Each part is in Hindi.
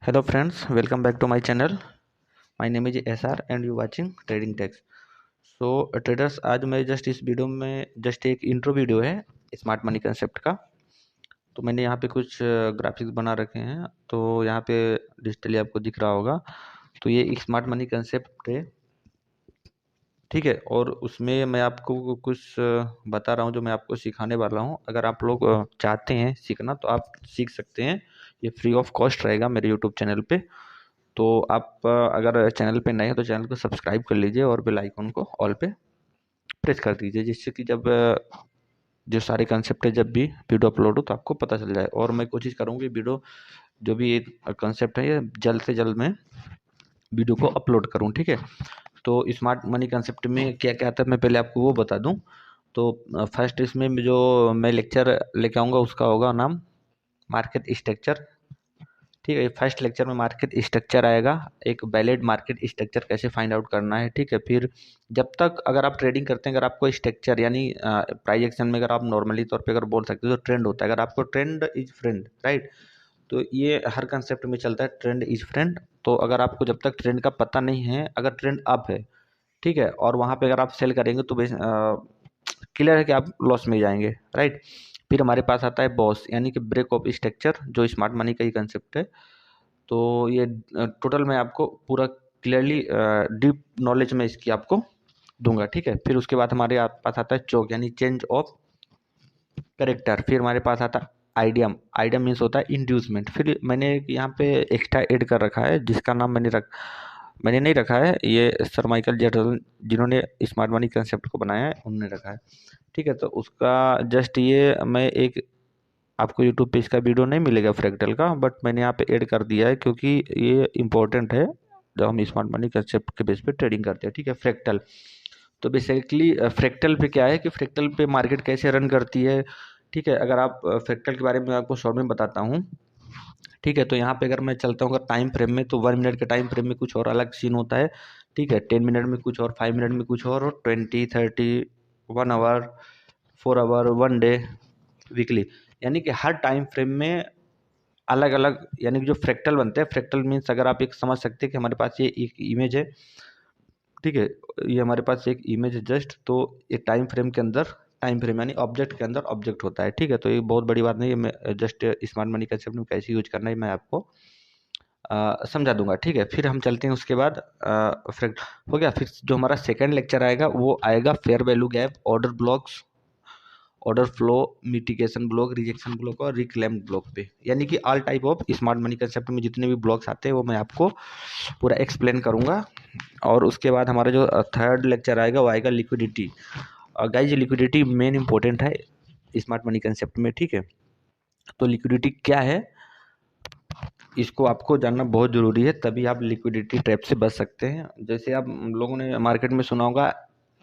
Hello friends, welcome back to my channel. My name is SR and you watching Trading Text. Traders, आज मैं जस्ट इस वीडियो में जस्ट एक इंट्रो वीडियो है स्मार्ट मनी कंसेप्ट का। तो मैंने यहाँ पे कुछ ग्राफिक्स बना रखे हैं, तो यहाँ पे डिजिटली आपको दिख रहा होगा। तो ये एक स्मार्ट मनी कंसेप्ट है, ठीक है। और उसमें मैं आपको कुछ बता रहा हूँ जो मैं आपको सिखाने वाला हूँ। अगर आप लोग चाहते हैं सीखना तो आप सीख सकते हैं, ये फ्री ऑफ कॉस्ट रहेगा मेरे यूट्यूब चैनल पे। तो आप अगर चैनल पे नए हैं तो चैनल को सब्सक्राइब कर लीजिए और बेल आइकन को ऑल पे प्रेस कर दीजिए, जिससे कि जब जो सारे कंसेप्ट है जब भी वीडियो अपलोड हो तो आपको पता चल जाए। और मैं कोशिश करूँगी वीडियो जो भी एक कंसेप्ट है ये जल्द से जल्द मैं वीडियो को अपलोड करूँ, ठीक है। तो स्मार्ट मनी कंसेप्ट में क्या क्या आता है मैं पहले आपको वो बता दूँ। तो फर्स्ट इसमें जो मैं लेक्चर लेके आऊँगा उसका होगा नाम मार्केट स्ट्रक्चर, ठीक है। फर्स्ट लेक्चर में मार्केट स्ट्रक्चर आएगा, एक वैलिड मार्केट स्ट्रक्चर कैसे फाइंड आउट करना है, ठीक है। फिर जब तक अगर आप ट्रेडिंग करते हैं, अगर आपको स्ट्रक्चर यानी प्राइस एक्शन में अगर आप नॉर्मली तौर पे अगर बोल सकते हो तो ट्रेंड होता है। अगर आपको ट्रेंड इज फ्रेंड, राइट, तो ये हर कंसेप्ट में चलता है, ट्रेंड इज फ्रेंड। तो अगर आपको जब तक ट्रेंड का पता नहीं है, अगर ट्रेंड अप है, ठीक है, और वहाँ पे अगर आप सेल करेंगे तो क्लियर है कि आप लॉस में जाएंगे, राइट। फिर हमारे पास आता है बॉस यानी कि ब्रेक ऑफ स्ट्रक्चर, जो स्मार्ट मनी का ही कंसेप्ट है। तो ये टोटल मैं आपको पूरा क्लियरली डीप नॉलेज में इसकी आपको दूंगा, ठीक है। फिर उसके बाद हमारे पास आता है चोक यानी चेंज ऑफ करेक्टर। फिर हमारे पास आता है आइडियम, आइडियम मीन्स होता है इंड्यूसमेंट। फिर मैंने यहाँ पे एक्स्ट्रा ऐड कर रखा है जिसका नाम मैंने नहीं रखा है, ये सर माइकल जेटल जिन्होंने स्मार्ट मनी कंसेप्ट को बनाया है उन्होंने रखा है, ठीक है। तो उसका जस्ट ये मैं एक आपको यूट्यूब पे इसका वीडियो नहीं मिलेगा फ्रैक्टल का, बट मैंने यहाँ पे ऐड कर दिया है क्योंकि ये इंपॉर्टेंट है जब हम स्मार्ट मनी कंसेप्ट के बेस पे ट्रेडिंग करते हैं, ठीक है। फ्रैक्टल, तो बेसिकली फ्रैक्टल पे क्या है कि फ्रैक्टल पे मार्केट कैसे रन करती है, ठीक है। अगर आप फ्रैक्टल के बारे में आपको शॉर्ट में बताता हूँ, ठीक है। तो यहाँ पे अगर मैं चलता हूँ अगर टाइम फ्रेम में, तो 1 मिनट के टाइम फ्रेम में कुछ और अलग सीन होता है, ठीक है। 10 मिनट में कुछ और, 5 मिनट में कुछ और 20, 30, 1 आवर, 4 आवर, 1 डे, वीकली, यानी कि हर टाइम फ्रेम में अलग अलग, यानी कि जो फ्रैक्टल बनते हैं। फ्रैक्टल मीन्स अगर आप एक समझ सकते हैं कि हमारे पास ये एक इमेज है, ठीक है, ये हमारे पास एक इमेज है जस्ट। तो एक टाइम फ्रेम के अंदर, टाइम फ्रेम यानी ऑब्जेक्ट के अंदर ऑब्जेक्ट होता है, ठीक है। तो ये बहुत बड़ी बात नहीं है, मैं जस्ट स्मार्ट मनी कंसेप्ट में कैसे यूज करना है मैं आपको समझा दूंगा, ठीक है। फिर हम चलते हैं उसके बाद फ्रैक्ट हो गया। फिर जो हमारा सेकंड लेक्चर आएगा वो आएगा fair value gap, order blocks, order flow, mitigation block, rejection block और रिक्लेम ब्लॉक पे, यानी कि all type of smart money concept में जितने भी ब्लॉक्स आते हैं वो मैं आपको पूरा एक्सप्लेन करूंगा। और उसके बाद हमारा जो थर्ड लेक्चर आएगा वो आएगा liquidity. Guys liquidity main important है स्मार्ट मनी कंसेप्ट में, ठीक है। तो लिक्विडिटी क्या है इसको आपको जानना बहुत ज़रूरी है, तभी आप लिक्विडिटी ट्रैप से बच सकते हैं। जैसे आप लोगों ने मार्केट में सुना होगा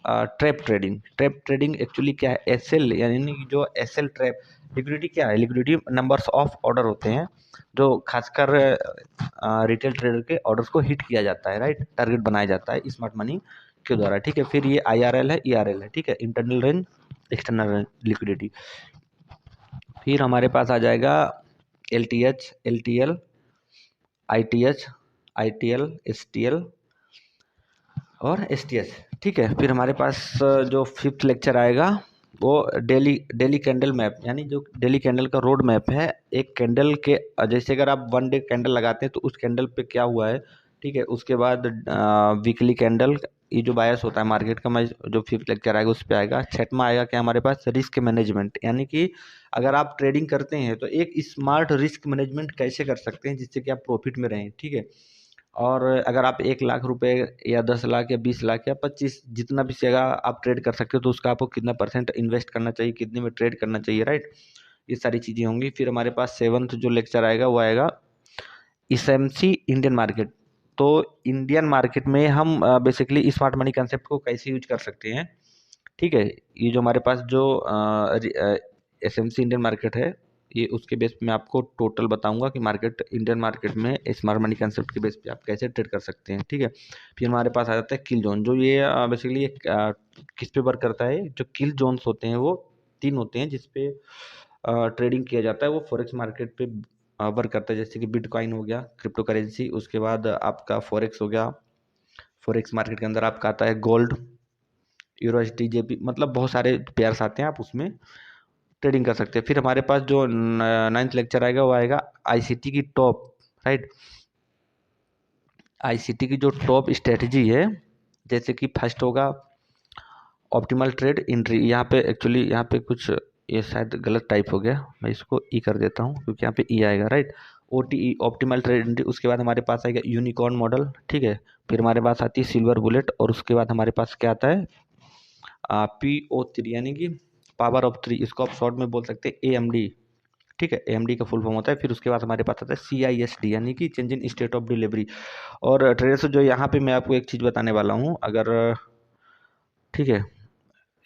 trap trading. Trap trading actually क्या है, एसएल यानी कि जो एसएल ट्रैप। लिक्विडिटी क्या है, लिक्विडिटी नंबर्स ऑफ ऑर्डर होते हैं जो खासकर रिटेल ट्रेडर के ऑर्डर्स को हिट किया जाता है, राइट, टारगेट बनाया जाता है स्मार्ट मनी के द्वारा, ठीक है। फिर ये आईआरएल है, ईआरएल है, ठीक है, internal range, external range liquidity. फिर हमारे पास आ जाएगा एलटीएच, एलटीएल, आईटीएच, आईटीएल, एसटीएल और एसटीएच, ठीक है। फिर हमारे पास जो फिफ्थ लेक्चर आएगा वो डेली डेली कैंडल मैप, यानी जो डेली कैंडल का रोड मैप है। एक कैंडल के जैसे अगर आप 1 डे कैंडल लगाते हैं तो उस कैंडल पे क्या हुआ है, ठीक है। उसके बाद वीकली कैंडल, ये जो बायस होता है मार्केट का, मैं जो फिफ्थ लेक्चर आएगा उस पर आएगा। छठवां आएगा क्या हमारे पास, रिस्क मैनेजमेंट, यानी कि अगर आप ट्रेडिंग करते हैं तो एक स्मार्ट रिस्क मैनेजमेंट कैसे कर सकते हैं जिससे कि आप प्रॉफिट में रहें, ठीक है। और अगर आप 1 लाख रुपए या 10 लाख या 20 लाख या 25, जितना भी जगह आप ट्रेड कर सकते हो, तो उसका आपको कितना परसेंट इन्वेस्ट करना चाहिए, कितने में ट्रेड करना चाहिए, राइट, ये सारी चीज़ें होंगी। फिर हमारे पास सेवन्थ जो लेक्चर आएगा वो आएगा एसएमसी इंडियन मार्केट। तो इंडियन मार्केट में हम बेसिकली स्मार्ट मनी कंसेप्ट को कैसे यूज कर सकते हैं, ठीक है। ये जो हमारे पास जो एसएमसी इंडियन मार्केट है, ये उसके बेस पे मैं आपको टोटल बताऊंगा कि मार्केट, इंडियन मार्केट में स्मार्ट मनी कंसेप्ट के बेस पे आप कैसे ट्रेड कर सकते हैं, ठीक है। फिर हमारे पास आ जाता है किल जोन, जो ये बेसिकली किस पे वर्क करता है। जो किल जोन्स होते हैं वो 3 होते हैं जिसपे ट्रेडिंग किया जाता है, वो फॉरेक्स मार्केट पे वर्क करता है, जैसे कि बिटकॉइन हो गया क्रिप्टो करेंसी, उसके बाद आपका फॉरेक्स हो गया, फॉरेक्स मार्केट के अंदर आपका आता है गोल्ड, यूरोएसडी, जेपी, मतलब बहुत सारे पेयर्स आते हैं, आप उसमें ट्रेडिंग कर सकते हैं। फिर हमारे पास जो 9th लेक्चर आएगा वो आएगा आईसीटी की टॉप, राइट, आईसीटी की जो टॉप स्ट्रेटजी है, जैसे कि फर्स्ट होगा ऑप्टिमल ट्रेड एंट्री। यहाँ पे एक्चुअली यहाँ पे कुछ ये शायद गलत टाइप हो गया, मैं इसको ई कर देता हूँ क्योंकि यहाँ पे ई आएगा, right, OTE optimal trade entry. उसके बाद हमारे पास आएगा यूनिकॉर्न मॉडल, ठीक है। फिर हमारे पास आती है सिल्वर बुलेट, और उसके बाद हमारे पास क्या आता है PO3, यानी कि पावर ऑफ 3, इसको आप शॉर्ट में बोल सकते हैं AMD, ठीक है, AMD का फुल फॉर्म होता है। फिर उसके बाद हमारे पास आता है CISD, यानी कि change in state of delivery. और ट्रेडर्स जो यहाँ पे मैं आपको एक चीज़ बताने वाला हूँ, अगर ठीक है,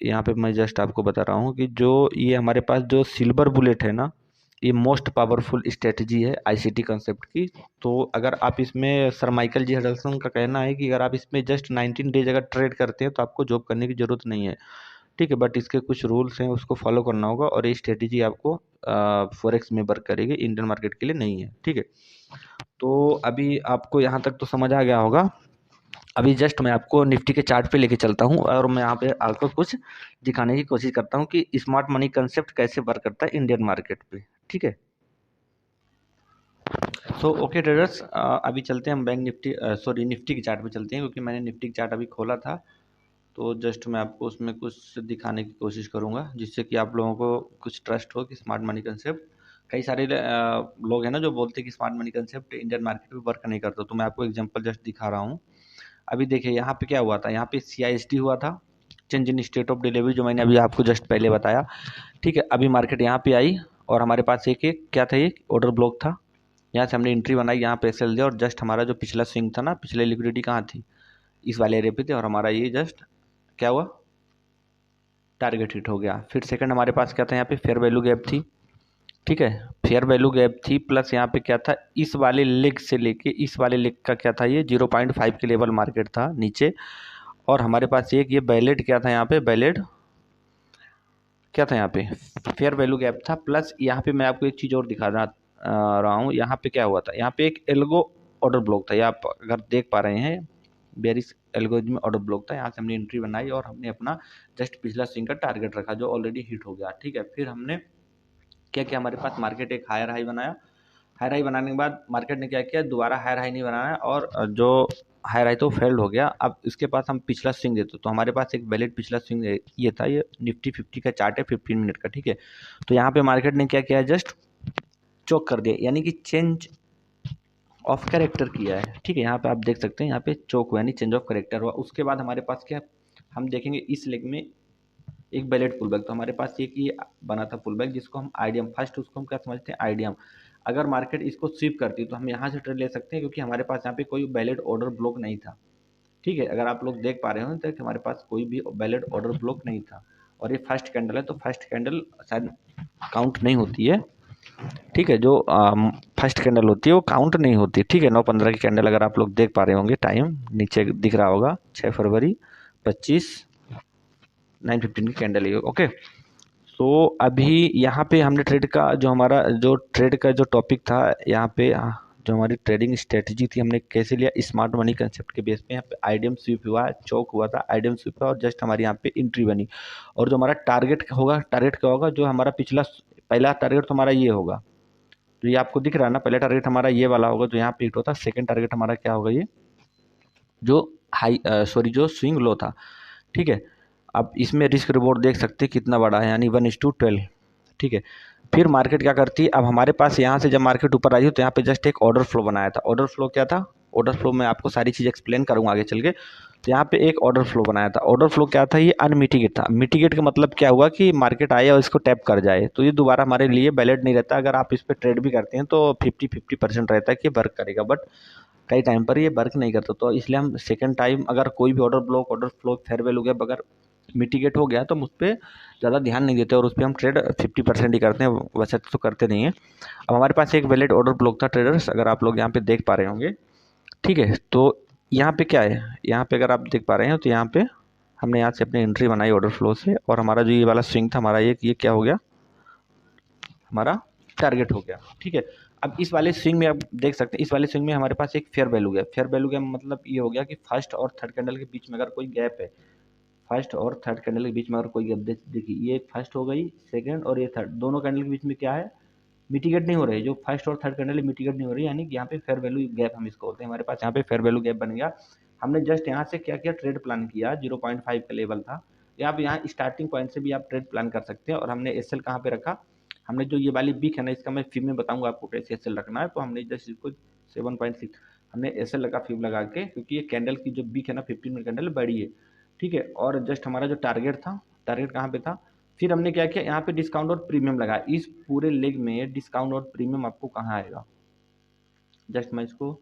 यहाँ पे मैं जस्ट आपको बता रहा हूँ कि जो ये हमारे पास जो सिल्वर बुलेट है ना, ये मोस्ट पावरफुल स्ट्रेटजी है आईसीटी कंसेप्ट की। तो अगर आप इसमें, सर माइकल जी हडल्सन का कहना है कि अगर आप इसमें जस्ट 19 डेज अगर ट्रेड करते हैं तो आपको जॉब करने की ज़रूरत नहीं है, ठीक है, बट इसके कुछ रूल्स हैं, उसको फॉलो करना होगा, और ये स्ट्रेटजी आपको फॉरेक्स में वर्क करेगी, इंडियन मार्केट के लिए नहीं है, ठीक है। तो अभी आपको यहाँ तक तो समझ आ गया होगा। अभी जस्ट मैं आपको निफ्टी के चार्ट पे लेके चलता हूँ, और मैं यहाँ पे आपको कुछ दिखाने की कोशिश करता हूँ कि स्मार्ट मनी कंसेप्ट कैसे वर्क करता है इंडियन मार्केट पे, ठीक है। सो ओके ट्रेडर्स, अभी चलते हैं हम बैंक निफ्टी, सॉरी निफ्टी के चार्ट पे चलते हैं, क्योंकि मैंने निफ्टी का चार्ट अभी खोला था। तो जस्ट मैं आपको उसमें कुछ दिखाने की कोशिश करूँगा, जिससे कि आप लोगों को कुछ ट्रस्ट हो कि स्मार्ट मनी कंसेप्ट, कई सारे लोग हैं ना जो बोलते हैं कि smart money concept Indian market में वर्क नहीं करता। तो मैं आपको एग्जांपल जस्ट दिखा रहा हूँ। अभी देखिए यहाँ पे क्या हुआ था, यहाँ पे CISD हुआ था, change in state of delivery, जो मैंने अभी आपको जस्ट पहले बताया, ठीक है। अभी मार्केट यहाँ पे आई, और हमारे पास एक एक क्या था, ये ऑर्डर ब्लॉक था। यहाँ से हमने एंट्री बनाई, यहाँ पे सेल दिया, और जस्ट हमारा जो पिछला स्विंग था ना, पिछले लिक्विडिटी कहाँ थी, इस वाले एरिया पे थे, और हमारा ये जस्ट क्या हुआ, टारगेट हिट हो गया। फिर सेकंड हमारे पास क्या था, यहाँ पे फेयर वैल्यू गैप थी, ठीक है, फेयर वैल्यू गैप थी, प्लस यहाँ पे क्या था, इस वाले लेग से लेके इस वाले लेग का क्या था, ये 0.5 के लेवल मार्केट था नीचे। और हमारे पास एक ये बैलेट क्या था, यहाँ पे बैलेट क्या था, यहाँ पे फेयर वैल्यू गैप था, प्लस यहाँ पे मैं आपको एक चीज़ और दिखा रहा हूँ। यहाँ पे क्या हुआ था, यहाँ पे एक एल्गो ऑर्डर ब्लॉक था, ये आप अगर देख पा रहे हैं, बेरिश एल्गोरिथम में ऑर्डर ब्लॉक था। यहाँ से हमने एंट्री बनाई, और हमने अपना जस्ट पिछला स्विंग का टारगेट रखा, जो ऑलरेडी हिट हो गया, ठीक है। फिर हमने क्या किया, हमारे पास मार्केट एक हायर हाई बनाया, हायर हाई बनाने के बाद मार्केट ने क्या किया, दोबारा हायर हाई नहीं बनाया, और जो हायर हाई तो फेल्ड हो गया। अब इसके पास हम पिछला स्विंग देते, तो हमारे पास एक वैलिड पिछला स्विंग ये था, ये निफ्टी 50 का चार्ट है, 15 मिनट का, ठीक है। तो यहाँ पे मार्केट ने क्या किया, जस्ट चोक कर दिया, यानी कि चेंज ऑफ कैरेक्टर किया है, ठीक है। यहाँ पे आप देख सकते हैं, यहाँ पे चोक हुआ, यानी चेंज ऑफ कैरेक्टर हुआ। उसके बाद हमारे पास क्या, हम देखेंगे इस लेग में एक बैलेट पुल बैक, तो हमारे पास एक ये बना था पुल बैक, जिसको हम आईडीएम, फर्स्ट उसको हम क्या समझते हैं, आईडीएम। अगर मार्केट इसको स्वीप करती तो हम यहाँ से ट्रेड ले सकते हैं, क्योंकि हमारे पास यहाँ पे कोई बैलेट ऑर्डर ब्लॉक नहीं था, ठीक है। अगर आप लोग देख पा रहे हो तो हमारे पास कोई भी बैलेट ऑर्डर ब्लॉक नहीं था, और ये फर्स्ट कैंडल है, तो फर्स्ट कैंडल शायद काउंट नहीं होती है, ठीक है। जो फर्स्ट कैंडल होती है वो काउंट नहीं होती, ठीक है। 9:15 की कैंडल अगर आप लोग देख पा रहे होंगे, टाइम नीचे दिख रहा होगा, 6 फरवरी 25, 9:15 की कैंडल है, ओके। तो अभी यहाँ पे हमने ट्रेड का जो हमारा जो ट्रेड का जो टॉपिक था, यहाँ पे जो हमारी ट्रेडिंग स्ट्रेटजी थी, हमने कैसे लिया, स्मार्ट मनी कंसेप्ट के बेस पे। यहाँ पे आईडीएम स्वीप हुआ, चौक हुआ था, आईडीएम स्वीप हुआ, और जस्ट हमारी यहाँ पे एंट्री बनी। और जो हमारा टारगेट होगा, टारगेट क्या होगा, जो हमारा पिछला पहला टारगेट तो हमारा ये होगा, तो ये आपको दिख रहा है ना, पहला टारगेट हमारा ये वाला होगा जो यहाँ पे हिट होता। सेकंड टारगेट हमारा क्या होगा, ये जो हाई सॉरी जो स्विंग लो था, ठीक है। अब इसमें रिस्क रिवॉर्ड देख सकते हैं कितना बड़ा है, यानी 1:12, ठीक है। फिर मार्केट क्या करती है, अब हमारे पास यहाँ से जब मार्केट ऊपर आई तो यहाँ पे जस्ट एक ऑर्डर फ्लो बनाया था। ऑर्डर फ्लो क्या था, ऑर्डर फ्लो में आपको सारी चीज़ एक्सप्लेन करूँगा आगे चल के। तो यहाँ पे एक ऑर्डर फ्लो बनाया था, ऑर्डर फ्लो क्या था, ये अनमिटिगेट था। मिटिगेट का मतलब क्या हुआ कि मार्केट आए और इसको टैप कर जाए, तो ये दोबारा हमारे लिए वैलिड नहीं रहता। अगर आप इस पर ट्रेड भी करते हैं तो 50-50% रहता है कि वर्क करेगा, बट कई टाइम पर ये वर्क नहीं करता। तो इसलिए हम सेकंड टाइम अगर कोई भी order block, order flow, fair value gap अगर मिटिगेट हो गया तो हम उस पर ज़्यादा ध्यान नहीं देते, और उस पर हम ट्रेड 50% ही करते हैं, वैसे तो करते नहीं हैं। अब हमारे पास एक वैलिड ऑर्डर ब्लॉक था ट्रेडर्स, अगर आप लोग यहाँ पे देख पा रहे होंगे, ठीक है। तो यहाँ पे क्या है, यहाँ पे अगर आप देख पा रहे हैं तो यहाँ पे हमने यहाँ से अपनी एंट्री बनाई ऑर्डर फ्लो से, और हमारा जो ये वाला स्विंग था हमारा, ये क्या हो गया, हमारा टारगेट हो गया, ठीक है। अब इस वाले स्विंग में आप देख सकते हैं, इस वाले स्विंग में हमारे पास एक fair value gap, fair value gap मतलब ये हो गया कि फर्स्ट और थर्ड कैंडल के बीच में अगर कोई गैप है, फर्स्ट और थर्ड कैंडल के बीच में अगर कोई गैप, देखिए ये फर्स्ट हो गई, सेकंड और ये थर्ड, दोनों कैंडल के बीच में क्या है, मिटिगेट नहीं हो रही, जो फर्स्ट और थर्ड कैंडल मिटिगेट नहीं हो रही, यानी कि यहाँ पे फेयर वैल्यू गैप हम इसको बोलते हैं। हमारे पास यहाँ पे फेयर वैल्यू गैप बन गया। हमने जस्ट यहाँ से क्या किया, ट्रेड प्लान किया, 0.5 का लेवल था, या आप यहाँ स्टार्टिंग पॉइंट से भी आप ट्रेड प्लान कर सकते हैं। और हमने एस एल कहाँ पे रखा, हमने जो ये वाली बिक है ना, इसका मैं फीब में बताऊंगा आपको कैसे एस एल रखना है। तो हमने जस्ट इसको 7.6 हमने एस एल लगा फीब लगा के, क्योंकि ये कैंडल की जो बिक है ना 15 मिनट कैंडल बड़ी है, ठीक है। और जस्ट हमारा जो टारगेट था, टारगेट कहाँ पे था, फिर हमने क्या किया, यहाँ पे डिस्काउंट और प्रीमियम लगाया। इस पूरे लेग में डिस्काउंट और प्रीमियम आपको कहाँ आएगा, जस्ट मैं इसको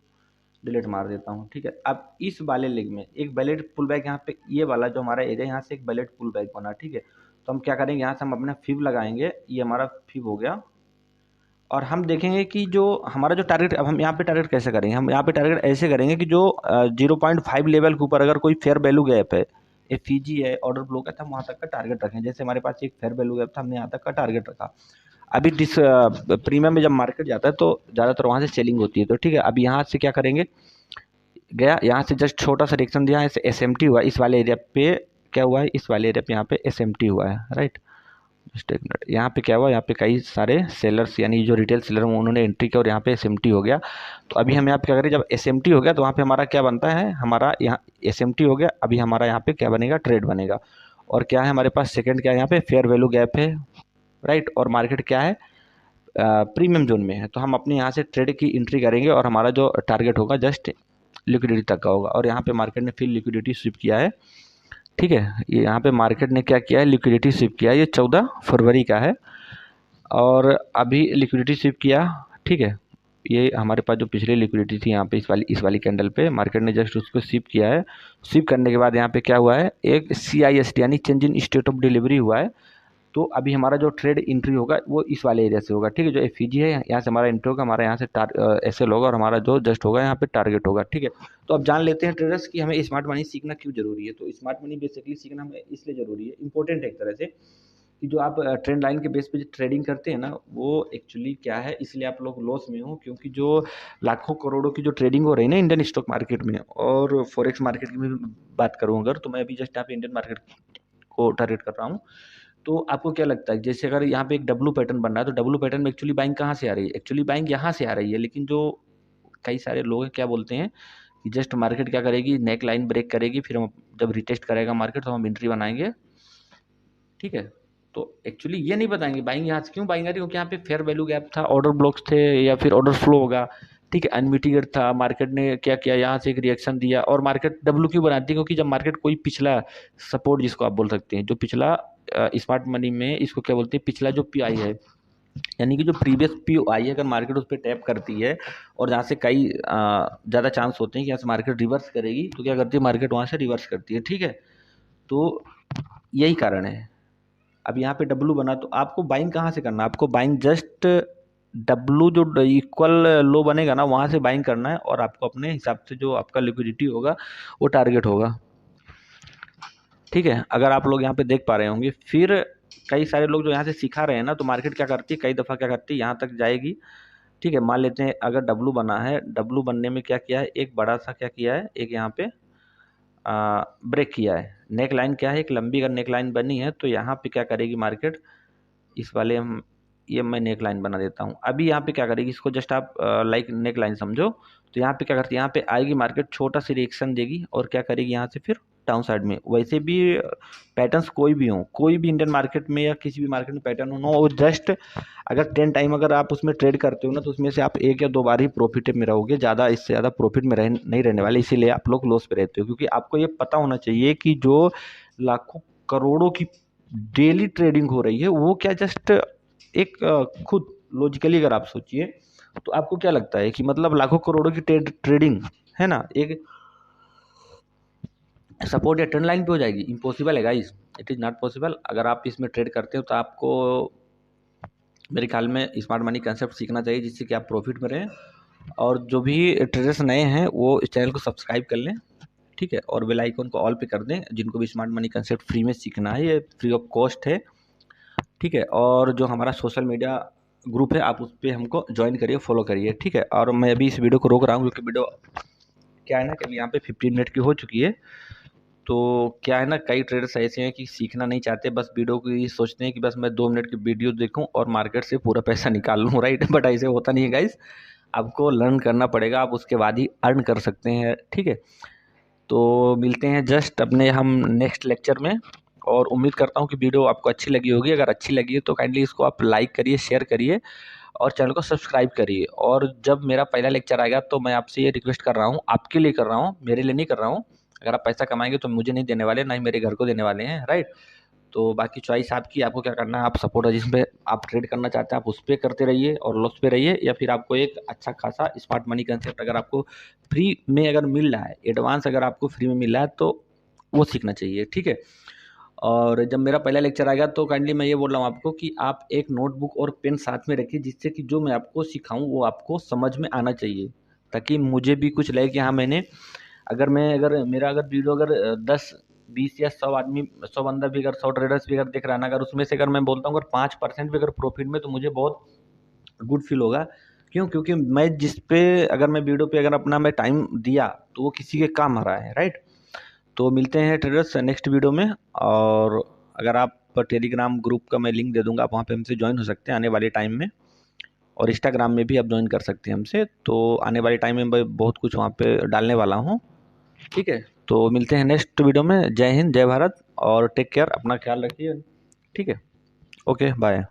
डिलीट मार देता हूँ, ठीक है। अब इस वाले लेग में एक बैलेट पुल बैक, यहाँ पे ये वाला जो हमारा एरिया, यहाँ से एक बैलेट पुल बैक बना, ठीक है। तो हम क्या करेंगे, यहाँ से हम अपना फिब लगाएंगे, ये हमारा फिब हो गया। और हम देखेंगे कि जो हमारा जो टारगेट, अब हम यहाँ पे टारगेट कैसे करेंगे, हम यहाँ पे टारगेट ऐसे करेंगे कि जो 0.5 लेवल के ऊपर अगर कोई फेयर वैल्यू गैप है, एफईजी है, ऑर्डर ब्लॉक है, तो हम वहाँ तक का टारगेट रखें। जैसे हमारे पास एक फेयर वैल्यू गैप था, हमने यहाँ तक का टारगेट रखा। अभी डिस प्रीमियम में जब मार्केट जाता है तो ज़्यादातर वहाँ से सेलिंग होती है, तो ठीक है। अब यहाँ से क्या करेंगे, गया यहाँ से जस्ट छोटा सा रिएक्शन दिया, ऐसे एसएमटी हुआ इस वाले एरिया पे, क्या हुआ है, इस वाले एरिया पे यहाँ पे एसएमटी हुआ है, राइट। जस्ट एक मिनट, यहाँ पे क्या हुआ, यहाँ पे कई सारे सेलर्स यानी जो रिटेल सेलर उन्होंने एंट्री किया और यहाँ पे एसएमटी हो गया। तो अभी हम यहाँ पे क्या करें, जब एसएमटी हो गया तो वहाँ पे हमारा क्या बनता है, हमारा यहाँ एसएमटी हो गया, अभी हमारा यहाँ पे क्या बनेगा, ट्रेड बनेगा। और क्या है हमारे पास, सेकंड क्या है, यहाँ पे फेयर वैल्यू गैप है, राइट। और मार्केट क्या है, प्रीमियम जोन में है। तो हम अपने यहाँ से ट्रेड की एंट्री करेंगे और हमारा जो टारगेट होगा जस्ट लिक्विडिटी तक का होगा। और यहाँ पे मार्केट ने फिर लिक्विडिटी स्विप किया है, ठीक है। ये यहाँ पे मार्केट ने क्या किया है, लिक्विडिटी स्विप किया है, ये 14 फरवरी का है। और अभी लिक्विडिटी स्विप किया, ठीक है। ये हमारे पास जो पिछली लिक्विडिटी थी यहाँ पे इस वाली कैंडल पे मार्केट ने जस्ट उसको स्विप किया है। स्विप करने के बाद यहाँ पे क्या हुआ है, एक CIST यानी change in state of delivery हुआ है। तो अभी हमारा जो ट्रेड एंट्री होगा वो इस वाले एरिया से होगा, ठीक है। जो एफईजी है यहाँ से हमारा एंट्री होगा, हमारा यहाँ से एसएल होगा और हमारा जो जस्ट होगा यहाँ पे टारगेट होगा, ठीक है। तो अब जान लेते हैं ट्रेडर्स कि हमें स्मार्ट मनी सीखना क्यों जरूरी है। तो स्मार्ट मनी बेसिकली सीखना हमें इसलिए जरूरी है, इंपॉर्टेंट है एक तरह से, कि जो आप ट्रेंड लाइन के बेस पे जो ट्रेडिंग करते हैं ना, वो एक्चुअली क्या है, इसलिए आप लोग लॉस में हो, क्योंकि जो लाखों करोड़ों की जो ट्रेडिंग हो रही है ना इंडियन स्टॉक मार्केट में और फॉरेक्स मार्केट की भी बात करूँ अगर, तो मैं अभी जस्ट यहाँ पे इंडियन मार्केट को टारगेट कर रहा हूँ। तो आपको क्या लगता है, जैसे अगर यहाँ पे एक डब्लू पैटर्न बन रहा है, तो डब्लू पैटर्न में एक्चुअली बाइंग कहाँ से आ रही है, एक्चुअली बाइंग यहाँ से आ रही है। लेकिन जो कई सारे लोग क्या बोलते हैं कि जस्ट मार्केट क्या करेगी, नेक लाइन ब्रेक करेगी, फिर हम जब रिटेस्ट करेगा मार्केट तो हम एंट्री बनाएंगे, ठीक है। तो एक्चुअली ये नहीं बताएंगे बाइंग यहाँ से क्यों बाइंग आ रही है, क्योंकि यहाँ पे फेयर वैल्यू गैप था, ऑर्डर ब्लॉक्स थे या फिर ऑर्डर फ्लो होगा, ठीक है, अनमिटिगेट था। मार्केट ने क्या किया, यहाँ से एक रिएक्शन दिया और मार्केट डब्ल्यू क्यों बनाती है, क्योंकि जब मार्केट कोई पिछला सपोर्ट जिसको आप बोल सकते हैं, जो पिछला स्मार्ट मनी में इसको क्या बोलते हैं, पिछला जो पी आई है, यानी कि जो प्रीवियस पी आई है, अगर मार्केट उस पर टैप करती है और जहाँ से कई ज़्यादा चांस होते हैं कि यहाँ से मार्केट रिवर्स करेगी, तो क्या करती है मार्केट वहाँ से रिवर्स करती है, ठीक है। तो यही कारण है। अब यहाँ पे डब्लू बना तो आपको बाइंग कहाँ से करना है, आपको बाइंग जस्ट डब्लू जो इक्वल लो बनेगा ना वहाँ से बाइंग करना है, और आपको अपने हिसाब से जो आपका लिक्विडिटी होगा वो टारगेट होगा, ठीक है। अगर आप लोग यहाँ पे देख पा रहे होंगे, फिर कई सारे लोग जो यहाँ से सिखा रहे हैं ना, तो मार्केट क्या करती है, कई दफ़ा क्या करती है, यहाँ तक जाएगी, ठीक है। मान लेते हैं अगर डब्लू बना है, डब्लू बनने में क्या किया है, एक बड़ा सा क्या किया है, एक यहाँ पे ब्रेक किया है। नेक लाइन क्या है, एक लंबी अगर नेक लाइन बनी है तो यहाँ पे क्या करेगी मार्केट, इस वाले हम ये मैं नेक लाइन बना देता हूँ। अभी यहाँ पे क्या करेगी, इसको जस्ट आप लाइक नेक लाइन समझो। तो यहाँ पे क्या करती है, यहाँ पे आएगी मार्केट, छोटा सी रिएक्शन देगी और क्या करेगी यहाँ से फिर डाउन साइड में। वैसे भी पैटर्न्स कोई भी हो, कोई भी इंडियन मार्केट में या किसी भी मार्केट में पैटर्न हो, वो जस्ट अगर 10 टाइम अगर आप उसमें ट्रेड करते हो ना, तो उसमें से आप एक या दो बार ही प्रॉफिट में रहोगे, ज़्यादा इससे ज़्यादा प्रॉफिट में नहीं रहने वाले। इसीलिए आप लोग लॉस पे रहते हो, क्योंकि आपको ये पता होना चाहिए कि जो लाखों करोड़ों की डेली ट्रेडिंग हो रही है वो क्या जस्ट एक खुद लॉजिकली अगर आप सोचिए तो आपको क्या लगता है कि मतलब लाखों करोड़ों की ट्रेडिंग है ना, एक सपोर्ट या ट्रेंड लाइन पे हो जाएगी, इम्पॉसिबल है guys, it is not possible. अगर आप इसमें ट्रेड करते हो तो आपको मेरे ख्याल में स्मार्ट मनी कंसेप्ट सीखना चाहिए, जिससे कि आप प्रॉफिट में रहें। और जो भी ट्रेडर्स नए हैं वो इस चैनल को सब्सक्राइब कर लें, ठीक है, और बेल आइकन को ऑल पे कर दें। जिनको भी स्मार्ट मनी कंसेप्ट फ्री में सीखना है, ये फ्री ऑफ कॉस्ट है, ठीक है। और जो हमारा सोशल मीडिया ग्रुप है, आप उस पर हमको ज्वाइन करिए, फॉलो करिए, ठीक है। और मैं अभी इस वीडियो को रोक रहा हूँ क्योंकि वीडियो क्या है ना कि अभी यहाँ पे 15 मिनट की हो चुकी है। तो क्या है ना, कई ट्रेडर्स ऐसे हैं कि सीखना नहीं चाहते, बस वीडियो को ये सोचते हैं कि बस मैं 2 मिनट की वीडियो देखूं और मार्केट से पूरा पैसा निकाल लूं, राइट। बट ऐसे होता नहीं है गाइस, आपको लर्न करना पड़ेगा, आप उसके बाद ही अर्न कर सकते हैं, ठीक है। तो मिलते हैं जस्ट अपने हम नेक्स्ट लेक्चर में, और उम्मीद करता हूँ कि वीडियो आपको अच्छी लगी होगी। अगर अच्छी लगी है तो काइंडली इसको आप लाइक करिए, शेयर करिए और चैनल को सब्सक्राइब करिए। और जब मेरा पहला लेक्चर आएगा तो मैं आपसे ये रिक्वेस्ट कर रहा हूँ, आपके लिए कर रहा हूँ, मेरे लिए नहीं कर रहा हूँ। अगर आप पैसा कमाएंगे तो मुझे नहीं देने वाले, ना ही मेरे घर को देने वाले हैं, राइट। तो बाकी चॉइस आपकी, आपको क्या करना है, आप सपोर्ट जिसमें आप ट्रेड करना चाहते हैं आप उस पर करते रहिए और लॉस पे रहिए, या फिर आपको एक अच्छा खासा स्मार्ट मनी कंसेप्ट अगर आपको फ्री में अगर मिल रहा है, एडवांस अगर आपको फ्री में मिल रहा है तो वो सीखना चाहिए, ठीक है। और जब मेरा पहला लेक्चर आएगा तो काइंडली मैं ये बोल रहा हूँ आपको कि आप एक नोटबुक और पेन साथ में रखिए, जिससे कि जो मैं आपको सिखाऊं वो आपको समझ में आना चाहिए, ताकि मुझे भी कुछ लगे कि हाँ मैंने, अगर मेरा अगर वीडियो अगर 10 20 या 100 आदमी, 100 बंदा भी अगर 100 ट्रेडर्स भी अगर देख रहा है ना, अगर उसमें से अगर मैं बोलता हूँ अगर 5% भी अगर प्रॉफिट में, तो मुझे बहुत गुड फील होगा। क्यों? क्योंकि मैं जिस पे अगर मैं वीडियो पे अगर अपना मैं टाइम दिया तो वो किसी के काम आ रहा है, राइट। तो मिलते हैं ट्रेडर्स नेक्स्ट वीडियो में। और अगर आप टेलीग्राम ग्रुप का मैं लिंक दे दूंगा, आप वहाँ पे हमसे ज्वाइन हो सकते हैं आने वाले टाइम में। और इंस्टाग्राम में भी आप ज्वाइन कर सकते हैं हमसे, तो आने वाले टाइम में मैं बहुत कुछ वहाँ पे डालने वाला हूँ, ठीक है। तो मिलते हैं नेक्स्ट वीडियो में। जय हिंद, जय भारत, और टेक केयर, अपना ख्याल रखिए, ठीक है। Okay, bye.